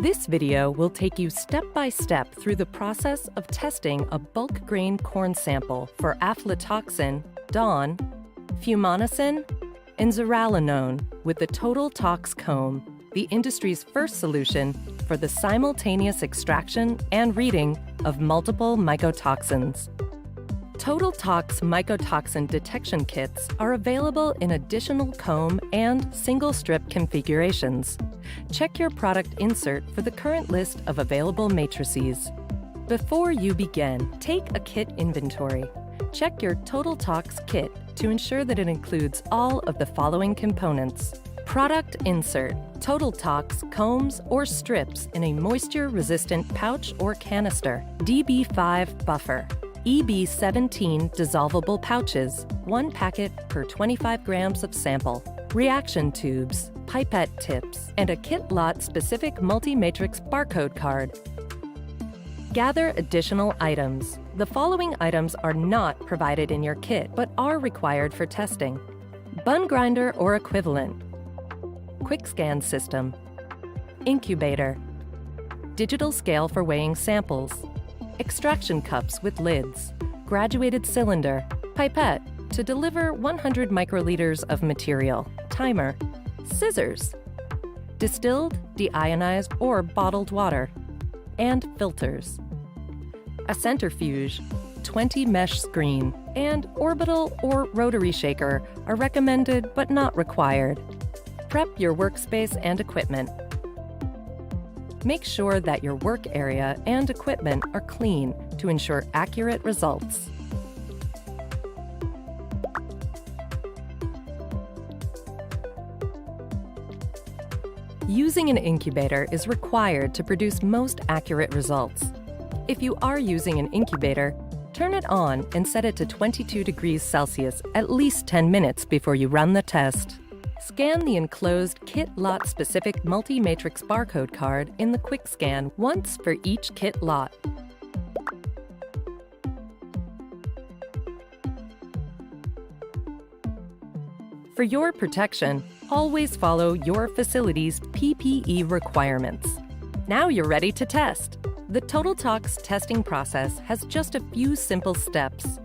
This video will take you step by step through the process of testing a bulk grain corn sample for aflatoxin, DON, fumonisin, and zearalenone with the TotalTox comb, the industry's first solution for the simultaneous extraction and reading of multiple mycotoxins. TotalTox mycotoxin detection kits are available in additional comb and single strip configurations. Check your product insert for the current list of available matrices. Before you begin, take a kit inventory. Check your TotalTox kit to ensure that it includes all of the following components. Product insert: TotalTox combs or strips in a moisture-resistant pouch or canister. DB5 buffer. EB17 dissolvable pouches, 1 packet per 25 grams of sample. Reaction tubes, pipette tips, and a kit lot-specific multi-matrix barcode card. Gather additional items. The following items are not provided in your kit, but are required for testing. Bun grinder or equivalent. Quick scan system. Incubator. Digital scale for weighing samples. Extraction cups with lids. Graduated cylinder. Pipette to deliver 100 microliters of material. Timer. Scissors. Distilled, deionized, or bottled water. And filters. A centrifuge, 20 mesh screen, and orbital or rotary shaker are recommended but not required. Prep your workspace and equipment. Make sure that your work area and equipment are clean to ensure accurate results. Using an incubator is required to produce most accurate results. If you are using an incubator, turn it on and set it to 22 degrees Celsius at least 10 minutes before you run the test. Scan the enclosed kit lot-specific multi-matrix barcode card in the quick scan once for each kit lot. For your protection, always follow your facility's PPE requirements. Now you're ready to test. The TotalTox testing process has just a few simple steps.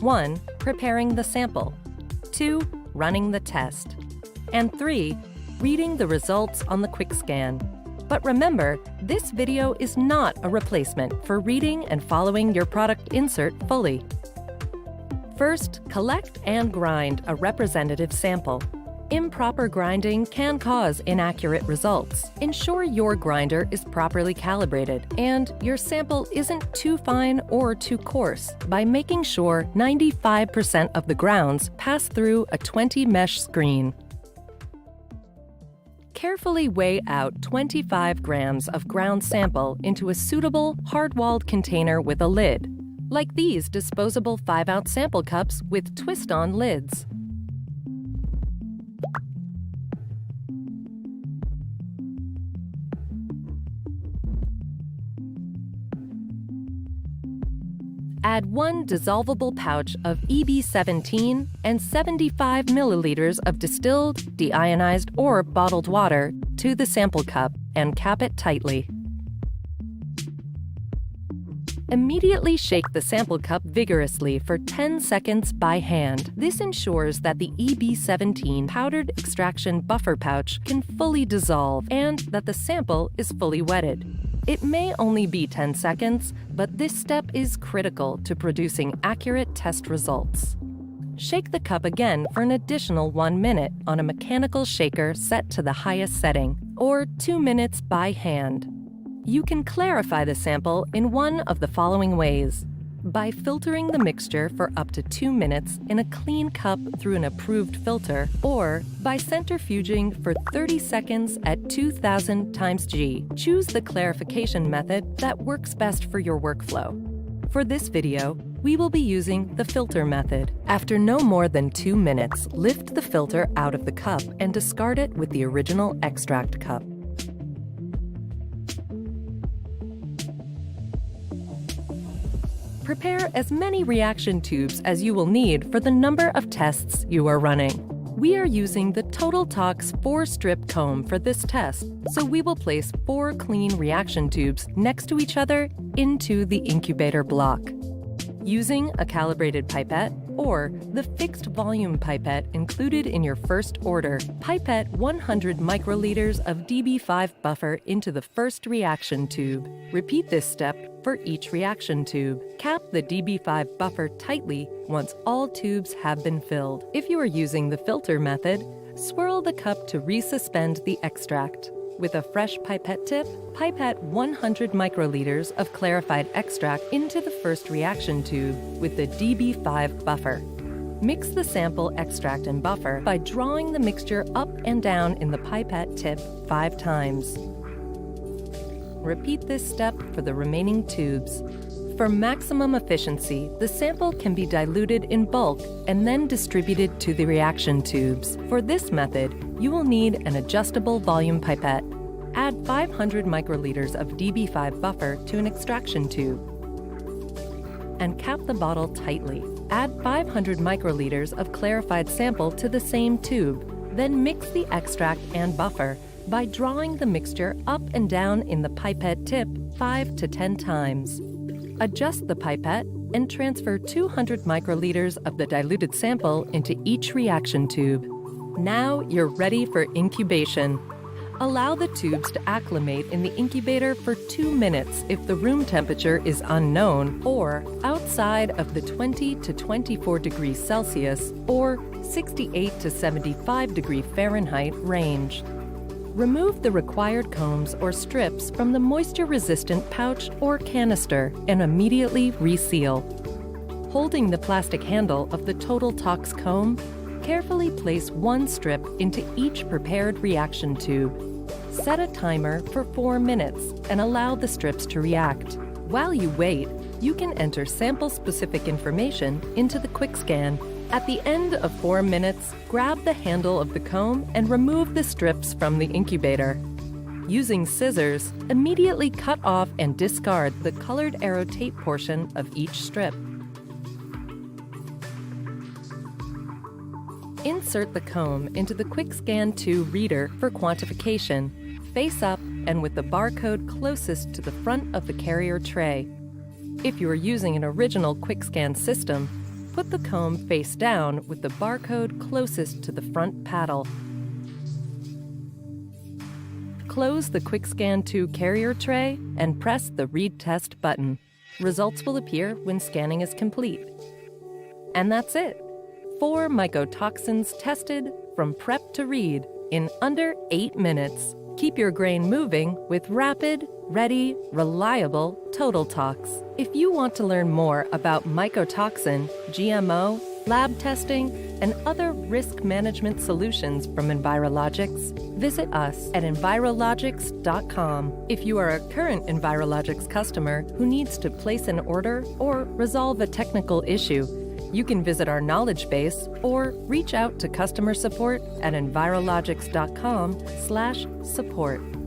1. Preparing the sample. 2. Running the test. And 3. Reading the results on the quick scan. But remember, this video is not a replacement for reading and following your product insert fully. First, collect and grind a representative sample. Improper grinding can cause inaccurate results. Ensure your grinder is properly calibrated and your sample isn't too fine or too coarse by making sure 95% of the grounds pass through a 20 mesh screen. Carefully weigh out 25 grams of ground sample into a suitable, hard-walled container with a lid, like these disposable 5-ounce sample cups with twist-on lids. Add 1 dissolvable pouch of EB17 and 75 milliliters of distilled, deionized, or bottled water to the sample cup and cap it tightly. Immediately shake the sample cup vigorously for 10 seconds by hand. This ensures that the EB17 powdered extraction buffer pouch can fully dissolve and that the sample is fully wetted. It may only be 10 seconds, but this step is critical to producing accurate test results. Shake the cup again for an additional 1 minute on a mechanical shaker set to the highest setting, or 2 minutes by hand. You can clarify the sample in one of the following ways: by filtering the mixture for up to 2 minutes in a clean cup through an approved filter, or by centrifuging for 30 seconds at 2000 times G. Choose the clarification method that works best for your workflow. For this video, we will be using the filter method. After no more than 2 minutes, lift the filter out of the cup and discard it with the original extract cup. Prepare as many reaction tubes as you will need for the number of tests you are running. We are using the TotalTox 4-strip comb for this test, so we will place 4 clean reaction tubes next to each other into the incubator block. Using a calibrated pipette or the fixed volume pipette included in your first order, pipette 100 microliters of DB5 buffer into the first reaction tube. Repeat this step for each reaction tube. Cap the DB5 buffer tightly once all tubes have been filled. If you are using the filter method, swirl the cup to resuspend the extract. With a fresh pipette tip, pipette 100 microliters of clarified extract into the first reaction tube with the DB5 buffer. Mix the sample extract and buffer by drawing the mixture up and down in the pipette tip 5 times. Repeat this step for the remaining tubes. For maximum efficiency, the sample can be diluted in bulk and then distributed to the reaction tubes. For this method, you will need an adjustable volume pipette. Add 500 microliters of DB5 buffer to an extraction tube and cap the bottle tightly. Add 500 microliters of clarified sample to the same tube. Then mix the extract and buffer by drawing the mixture up and down in the pipette tip 5 to 10 times. Adjust the pipette and transfer 200 microliters of the diluted sample into each reaction tube. Now you're ready for incubation. Allow the tubes to acclimate in the incubator for 2 minutes if the room temperature is unknown or outside of the 20 to 24 degrees Celsius or 68 to 75 degree Fahrenheit range. Remove the required combs or strips from the moisture-resistant pouch or canister and immediately reseal. Holding the plastic handle of the TotalTox comb, carefully place 1 strip into each prepared reaction tube. Set a timer for 4 minutes and allow the strips to react. While you wait, you can enter sample-specific information into the quick scan. At the end of 4 minutes, grab the handle of the comb and remove the strips from the incubator. Using scissors, immediately cut off and discard the colored arrow tape portion of each strip. Insert the comb into the QuickScan 2 reader for quantification, face up and with the barcode closest to the front of the carrier tray. If you are using an original QuickScan system, put the comb face down with the barcode closest to the front paddle. Close the QuickScan 2 carrier tray and press the Read Test button. Results will appear when scanning is complete. And that's it. 4 mycotoxins tested from prep to read in under 8 minutes. Keep your grain moving with rapid, ready, reliable TotalTox. If you want to learn more about mycotoxin, GMO, lab testing, and other risk management solutions from Envirologics, visit us at Envirologics.com. If you are a current Envirologics customer who needs to place an order or resolve a technical issue, you can visit our knowledge base or reach out to customer support at Envirologics.com/support.